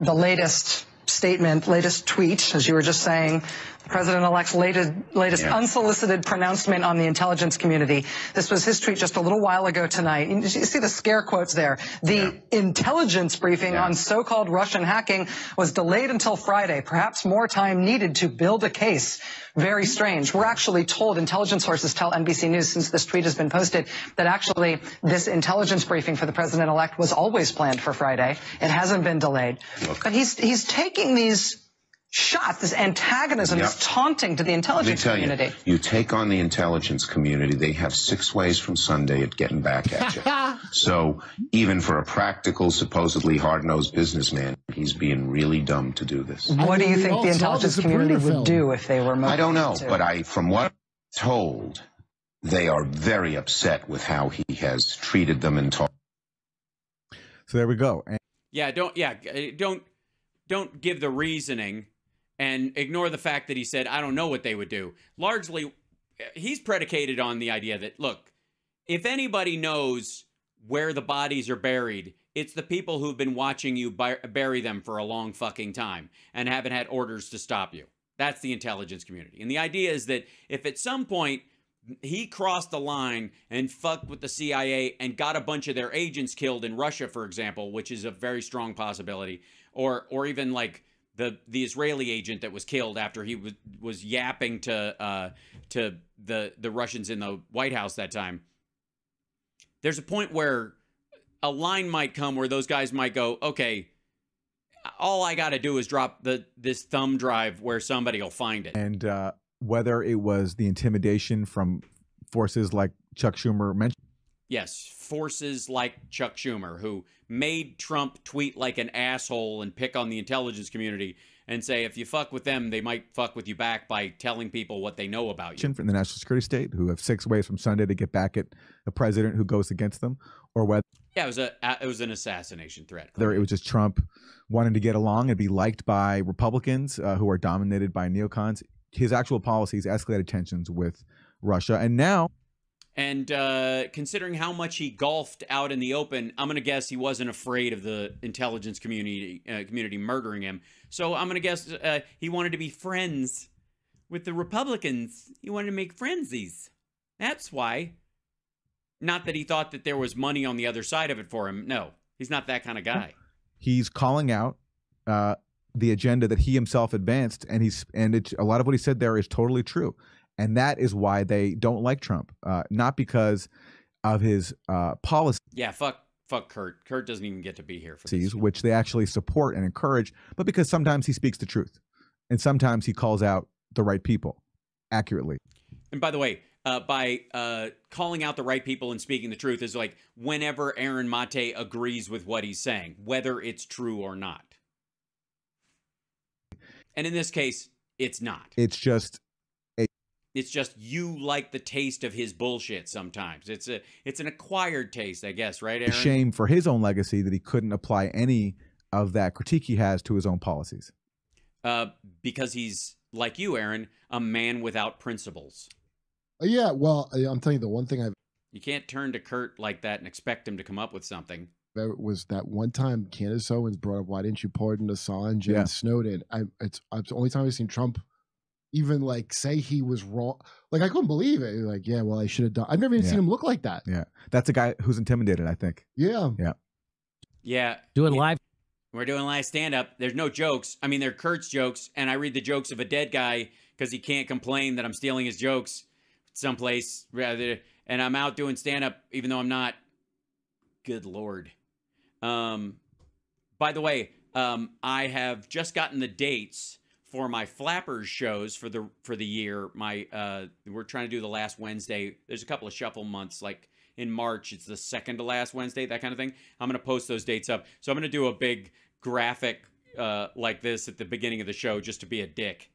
S8: The latest statement, latest tweet, as you were just saying, the president-elect's latest unsolicited pronouncement on the intelligence community. This was his tweet just a little while ago tonight. You see the scare quotes there. The intelligence briefing on so-called Russian hacking was delayed until Friday. Perhaps more time needed to build a case. Very strange. We're actually told, intelligence sources tell NBC News since this tweet has been posted, that actually this intelligence briefing for the president-elect was always planned for Friday. It hasn't been delayed. But he's taking these shots, this antagonism, this taunting to the intelligence community.
S9: You take on the intelligence community, they have 6 ways from Sunday at getting back at you. So even for a practical, supposedly hard-nosed businessman, he's being really dumb to do this.
S8: What do you think the intelligence community would do if they were motivated?
S9: I don't know, but from what I'm told, they are very upset with how he has treated them and talked.
S3: So there we go. And
S1: don't give the reasoning and ignore the fact that he said, I don't know what they would do. Largely, he's predicated on the idea that, look, if anybody knows where the bodies are buried, it's the people who've been watching you bury them for a long fucking time and haven't had orders to stop you. That's the intelligence community. And the idea is that if at some point he crossed the line and fucked with the CIA and got a bunch of their agents killed in Russia, for example, which is a very strong possibility, or even like the Israeli agent that was killed after he was yapping to the Russians in the White House that time. There's a point where a line might come where those guys might go, okay, all I got to do is drop this thumb drive where somebody will find it.
S3: And whether it was the intimidation from forces like Chuck Schumer mentioned.
S1: Yes, forces like Chuck Schumer, who made Trump tweet like an asshole and pick on the intelligence community and say, if you fuck with them, they might fuck with you back by telling people what they know about you.
S3: From the national security state, who have 6 ways from Sunday to get back at a president who goes against them, or whether
S1: it was an assassination threat.
S3: Whether it was just Trump wanting to get along and be liked by Republicans who are dominated by neocons. His actual policies escalated tensions with Russia, and now.
S1: And considering how much he golfed out in the open, I'm going to guess he wasn't afraid of the intelligence community murdering him. So I'm going to guess he wanted to be friends with the Republicans. He wanted to make frenzies. That's why. Not that he thought that there was money on the other side of it for him. No, he's not that kind of guy.
S3: He's calling out the agenda that he himself advanced, and a lot of what he said there is totally true. And that is why they don't like Trump, not because of his policies.
S1: Yeah, fuck Kurt. Kurt doesn't even get to be here for
S3: this, which they actually support and encourage, but because sometimes he speaks the truth, and sometimes he calls out the right people accurately.
S1: And by the way, by calling out the right people and speaking the truth is like whenever Aaron Mate agrees with what he's saying, whether it's true or not. And in this case, it's not.
S3: It's just
S1: you like the taste of his bullshit sometimes. It's an acquired taste, I guess, right, Aaron?
S3: A shame for his own legacy that he couldn't apply any of that critique he has to his own policies.
S1: Because he's, like you, Aaron, a man without principles.
S5: Yeah, well, I'm telling you, the one thing
S1: you can't turn to Kurt like that and expect him to come up with something.
S5: There was that one time Candace Owens brought up, why didn't you pardon Assange and Snowden? It's the only time I've seen Trump even like say he was wrong. Like I couldn't believe it. Like, yeah, well, I should have done. I've never even seen him look like that.
S3: Yeah, that's a guy who's intimidated, I think.
S5: Yeah.
S10: Doing live.
S1: We're doing live stand-up. There's no jokes. I mean, they're Kurt's jokes, and I read the jokes of a dead guy because he can't complain that I'm stealing his jokes someplace rather. And I'm out doing stand-up even though I'm not. Good Lord. By the way, I have just gotten the dates for my Flappers shows for the year. We're trying to do the last Wednesday. There's a couple of shuffle months, like in March, it's the second to last Wednesday, that kind of thing. I'm going to post those dates up. So I'm going to do a big graphic like this at the beginning of the show just to be a dick.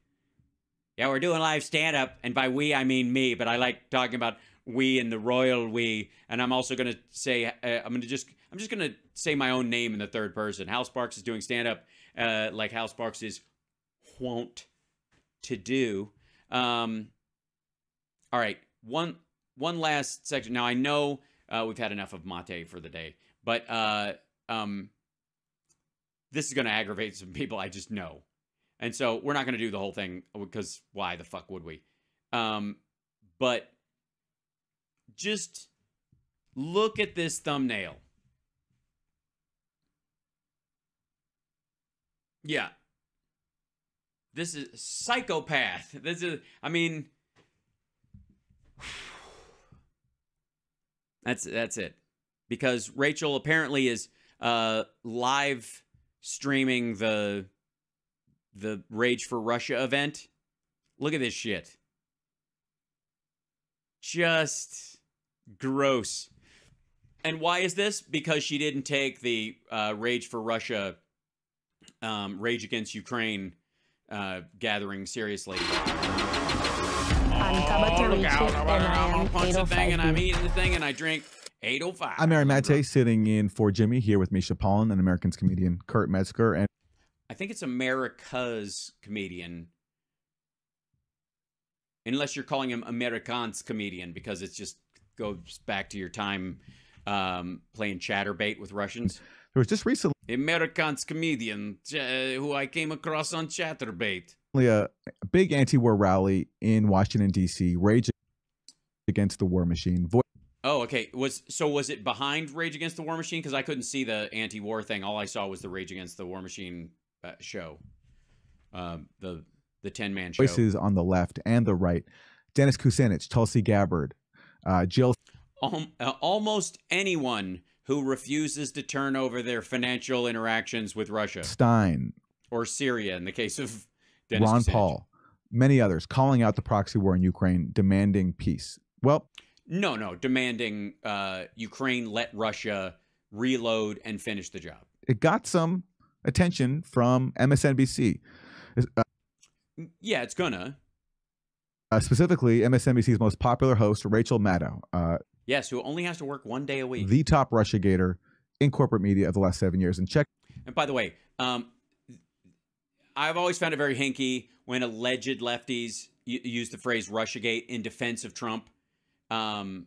S1: Yeah, we're doing live stand-up, and by we, I mean me, but I like talking about we and the royal we, and I'm also going to say, I'm just going to say my own name in the third person. Hal Sparks is doing stand-up like Hal Sparks is wont to do. All right, one last section. Now, I know we've had enough of mate for the day, but this is going to aggravate some people I just know. And so we're not going to do the whole thing because why the fuck would we? But just look at this thumbnail. Yeah. This is psychopath. This is, I mean, that's it. Because Rachel apparently is live streaming the Rage for Russia event. Look at this shit. Just gross. And why is this? Because she didn't take the Rage for Russia, Rage Against Ukraine gathering seriously.
S11: I'm
S1: I'm punching the thing and I'm eating the thing and I drink 805.
S3: I'm Aaron Mate, sitting in for Jimmy, here with Misha Pollan and Americans comedian Kurt Metzger. And
S1: I think it's America's comedian. Unless you're calling him American's comedian, because it just goes back to your time playing chatterbait with Russians.
S3: There was just recently
S1: American's comedian who I came across on chatterbait.
S3: A big anti-war rally in Washington, D.C. Rage Against the War Machine.
S1: Oh, okay. Was it behind Rage Against the War Machine? Because I couldn't see the anti-war thing. All I saw was the Rage Against the War Machine show. The 10-man show.
S3: Voices on the left and the right. Dennis Kucinich, Tulsi Gabbard, Jill.
S1: Almost anyone who refuses to turn over their financial interactions with Russia.
S3: Stein.
S1: Or Syria, in the case of Dennis
S3: Ron
S1: Kucinich.
S3: Paul. Many others calling out the proxy war in Ukraine, demanding peace. Well,
S1: no, demanding Ukraine let Russia reload and finish the job.
S3: It got some attention from MSNBC.
S1: Yeah, it's gonna.
S3: Specifically, MSNBC's most popular host, Rachel Maddow.
S1: Yes, who only has to work one day a week.
S3: The top Russiagator in corporate media of the last 7 years. And check.
S1: And by the way, I've always found it very hinky when alleged lefties use the phrase Russiagate in defense of Trump. To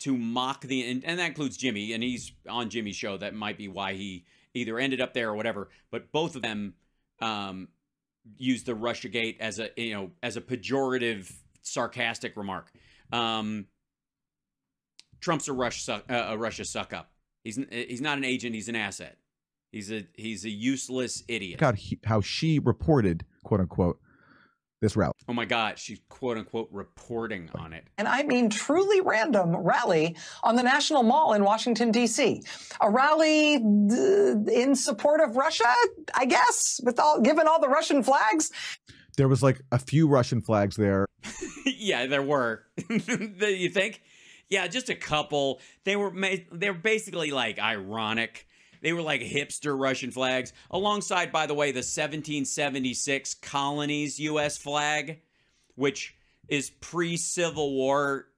S1: mock and that includes Jimmy, and he's on Jimmy's show. That might be why he either ended up there or whatever. But both of them use the Russiagate as a pejorative, sarcastic remark. Trump's a Russia suck up. He's not an agent. He's an asset. He's a useless idiot.
S3: Check out how she reported, quote unquote, this rally.
S1: Oh my God, she's quote unquote reporting on it.
S8: And I mean truly random rally on the National Mall in Washington, D.C. A rally in support of Russia, I guess, given all the Russian flags.
S3: There was like a few Russian flags there.
S1: Yeah, there were. You think? Yeah, just a couple. They were basically like ironic. They were like hipster Russian flags, alongside, by the way, the 1776 colonies U.S. flag, which is pre-Civil War,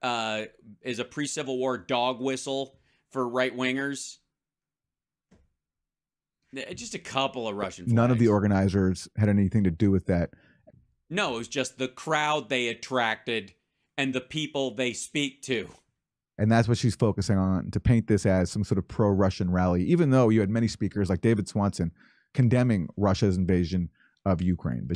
S1: is a pre-Civil War dog whistle for right-wingers. Just a couple of Russian flags.
S3: None of the organizers had anything to do with that.
S1: No, it was just the crowd they attracted and the people they speak to.
S3: And that's what she's focusing on, to paint this as some sort of pro-Russian rally, even though you had many speakers like David Swanson condemning Russia's invasion of Ukraine.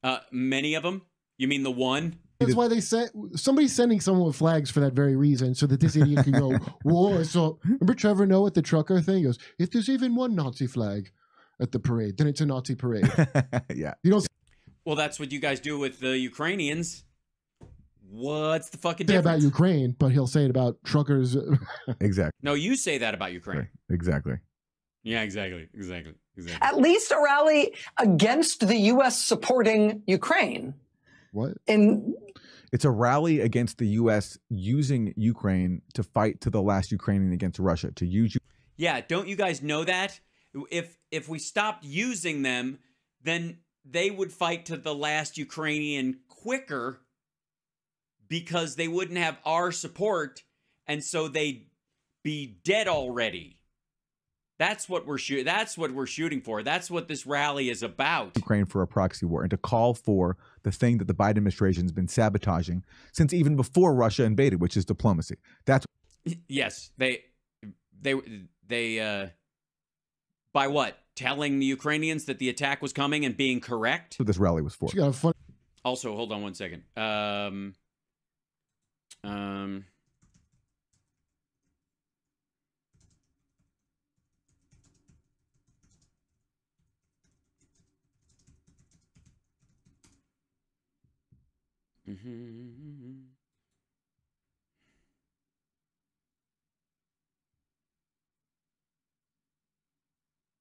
S3: But
S1: many of them? You mean the one?
S5: That's why they said somebody's sending someone with flags for that very reason, so that this idiot can go, whoa, so remember Trevor Noah at the trucker thing? He goes, if there's even one Nazi flag at the parade, then it's a Nazi parade.
S3: Yeah.
S5: You don't.
S1: Well, that's what you guys do with the Ukrainians. What's the fucking
S5: Say
S1: difference?
S5: about Ukraine, but he'll say it about truckers.
S3: Exactly.
S1: No, you say that about Ukraine.
S3: Right. Exactly.
S1: Yeah, exactly.
S8: At least a rally against the U.S. supporting Ukraine.
S5: What?
S3: It's a rally against the U.S. using Ukraine to fight to the last Ukrainian against Russia, to use.
S1: Yeah, don't you guys know that? If we stopped using them, then they would fight to the last Ukrainian quicker because they wouldn't have our support, and so they'd be dead already. That's what we're shooting. That's what we're shooting for. That's what this rally is about.
S3: Ukraine for a proxy war and to call for the thing that the Biden administration has been sabotaging since even before Russia invaded, which is diplomacy. That's
S1: yes. They by what? Telling the Ukrainians that the attack was coming and being correct?
S3: what this rally was for.
S5: You got a fun.
S1: Also, hold on one second.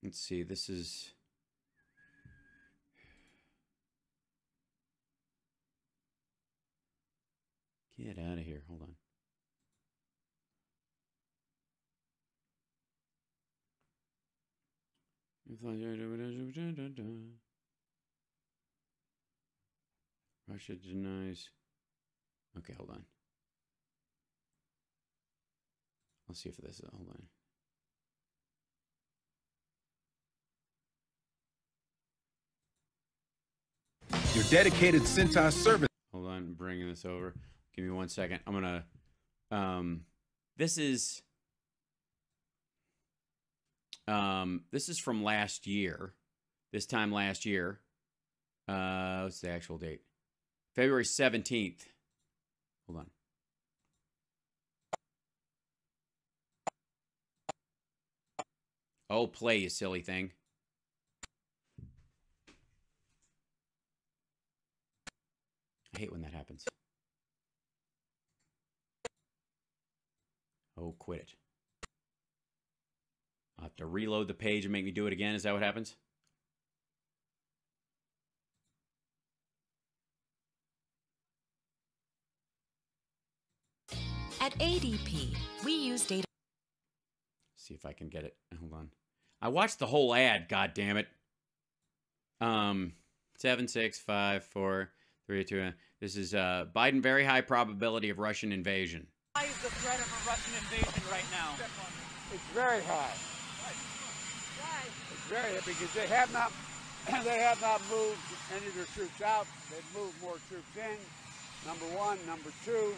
S1: Let's see, this is... Get out of here. Hold on. Russia denies. Okay, hold on. Let's see if this is. Hold on.
S12: Your dedicated Cintas service.
S1: Hold on, I'm bringing this over. Give me 1 second. I'm gonna. This is from last year. This time last year. What's the actual date? February 17th. Hold on. Oh, play, you silly thing. I hate when that happens. Oh, quit it. I'll have to reload the page and make me do it again. Is that what happens?
S13: At ADP, we use data.
S1: See if I can get it. Hold on. I watched the whole ad, god damn it. 7, 6, 5, 4, 3, 2. This is Biden, very high probability of Russian invasion.
S14: Why is the threat of a Russian invasion right now?
S15: It's very high.
S14: Why?
S15: It's very high because they have not moved any of their troops out. They've moved more troops in. Number one. Number two,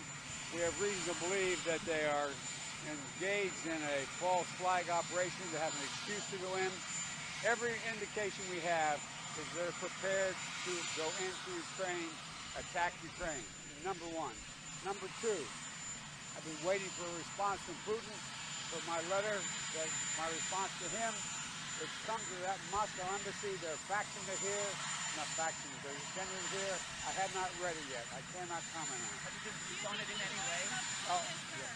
S15: we have reason to believe that they are engaged in a false flag operation to have an excuse to go in. Every indication we have is they're prepared to go into Ukraine, attack Ukraine. Number one. Number two, I've been waiting for a response from Putin for my letter, my response to him. It's come to that Moscow embassy. They're faxing it here. Not faxing it, they're sending it here. I have not read it yet. I cannot comment on it.
S14: Have you been briefed on it in any way?
S15: Oh, yeah.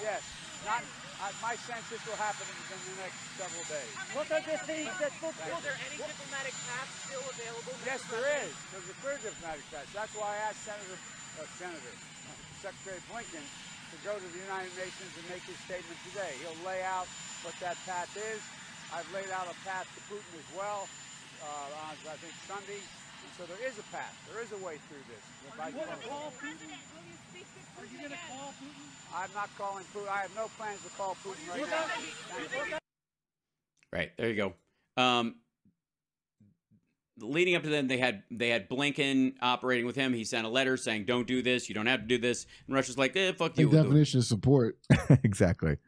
S15: Yes. My sense this will happen within the next several days.
S14: Will there any diplomatic path still available?
S15: Yes, there is. There's a clear diplomatic path. That's why I asked Secretary Blinken to go to the United Nations and make his statement today. He'll lay out what that path is. I've laid out a path to Putin as well on, I think, Sunday. And so there is a path. There is a way through this.
S14: Are you going to call Putin? Are you going to call Putin?
S15: I'm not calling Putin. I have no plans to call Putin right now.
S1: Right, there you go. Leading up to then, they had Blinken operating with him. He sent a letter saying, "Don't do this. You don't have to do this." And Russia's like, "Fuck you."
S5: The definition of support.
S3: Exactly.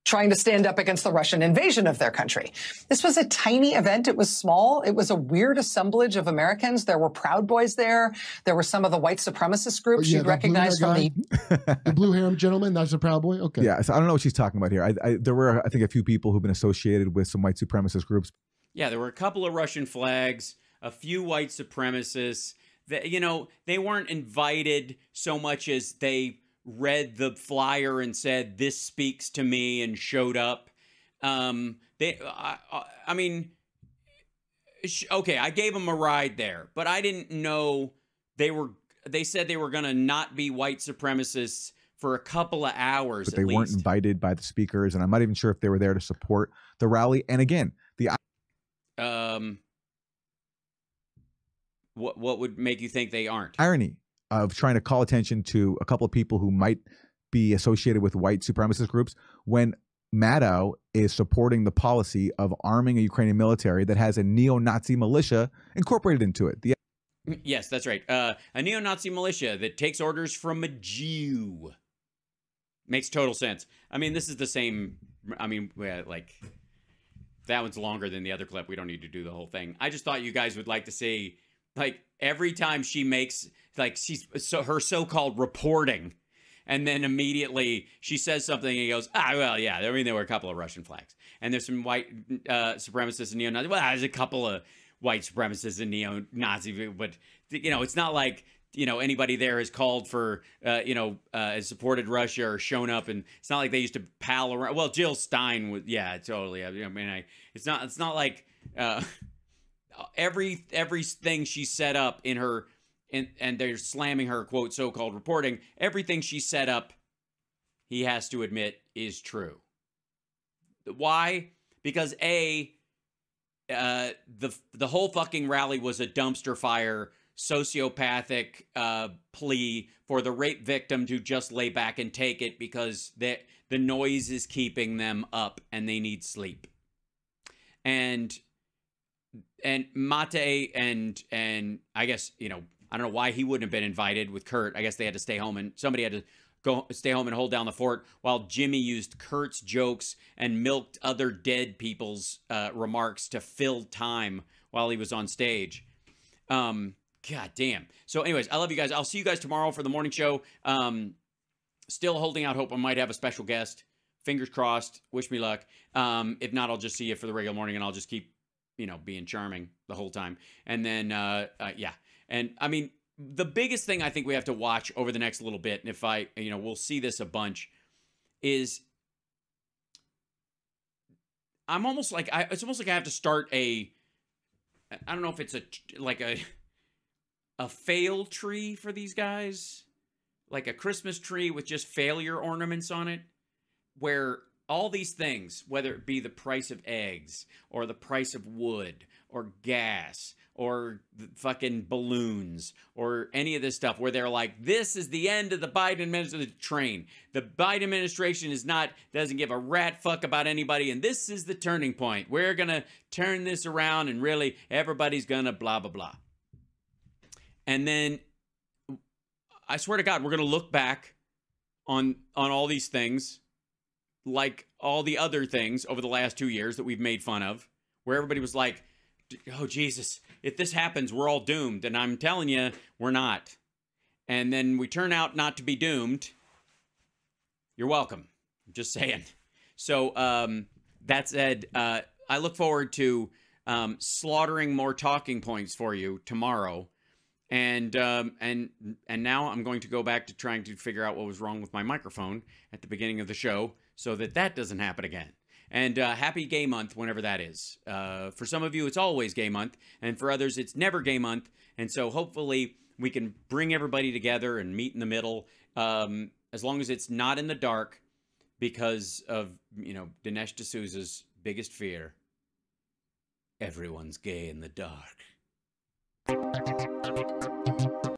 S8: Trying to stand up against the Russian invasion of their country. This was a tiny event. It was small. It was a weird assemblage of Americans. There were Proud Boys there. There were some of the white supremacist groups you'd recognize from
S5: the blue hair gentleman. That's a Proud Boy. Okay.
S3: Yeah. So I don't know what she's talking about here. There were, I think, a few people who've been associated with some white supremacist groups.
S1: Yeah, there were a couple of Russian flags, a few white supremacists. They weren't invited so much as they read the flyer and said, "This speaks to me," and showed up. I mean, okay, I gave them a ride there, but I didn't know they said they were going to not be white supremacists for a couple of hours.
S3: But they weren't invited by the speakers, and I'm not even sure if they were there to support the rally. And again,
S1: What would make you think they aren't?
S3: Irony of trying to call attention to a couple of people who might be associated with white supremacist groups when Maddow is supporting the policy of arming a Ukrainian military that has a neo-Nazi militia incorporated into it.
S1: Yes, that's right. A neo-Nazi militia that takes orders from a Jew. Makes total sense. I mean, this is the same. I mean, like, that one's longer than the other clip. We don't need to do the whole thing. I just thought you guys would like to see, like, every time she makes, like, her so-called reporting, and then immediately she says something and he goes, well, yeah, I mean, there were a couple of Russian flags. And there's some white supremacists and neo-Nazis. Well, there's a couple of white supremacists and neo-Nazi, but, you know, it's not like, you know, anybody there has called for, has supported Russia or shown up, and it's not like they used to pal around. Well, Jill Stein was, yeah, totally. I mean, it's not like everything she set up in her, and they're slamming her, quote, so-called reporting. Everything she set up, he has to admit, is true. Why? Because the whole fucking rally was a dumpster fire, sociopathic plea for the rape victim to just lay back and take it because the noise is keeping them up and they need sleep. And Mate and I guess, you know, I don't know why he wouldn't have been invited with Kurt. I guess they had to stay home, and somebody had to stay home and hold down the fort while Jimmy used Kurt's jokes and milked other dead people's remarks to fill time while he was on stage. God damn. So anyways, I love you guys. I'll see you guys tomorrow for the morning show. Still holding out hope I might have a special guest. Fingers crossed. Wish me luck. If not, I'll just see you for the regular morning, and I'll just keep, you know, being charming the whole time. And then, yeah. And I mean, the biggest thing I think we have to watch over the next little bit, and if we'll see this a bunch, is it's almost like I have to start I don't know if it's a fail tree for these guys, like a Christmas tree with just failure ornaments on it, where all these things, whether it be the price of eggs or the price of wood or gas or the fucking balloons or any of this stuff, where they're like, this is the end of the Biden administration train. The Biden administration doesn't give a rat fuck about anybody, and this is the turning point. We're going to turn this around, and really everybody's going to blah, blah, blah. And then I swear to God, we're going to look back on all these things, like all the other things over the last 2 years that we've made fun of, where everybody was like, oh, Jesus, if this happens, we're all doomed. And I'm telling you, we're not. And then we turn out not to be doomed. You're welcome. I'm just saying. So that said, I look forward to slaughtering more talking points for you tomorrow. And now I'm going to go back to trying to figure out what was wrong with my microphone at the beginning of the show so that doesn't happen again. And happy gay month, whenever that is. For some of you, it's always gay month. And for others, it's never gay month. And so hopefully we can bring everybody together and meet in the middle, as long as it's not in the dark, because of, you know, Dinesh D'Souza's biggest fear. Everyone's gay in the dark.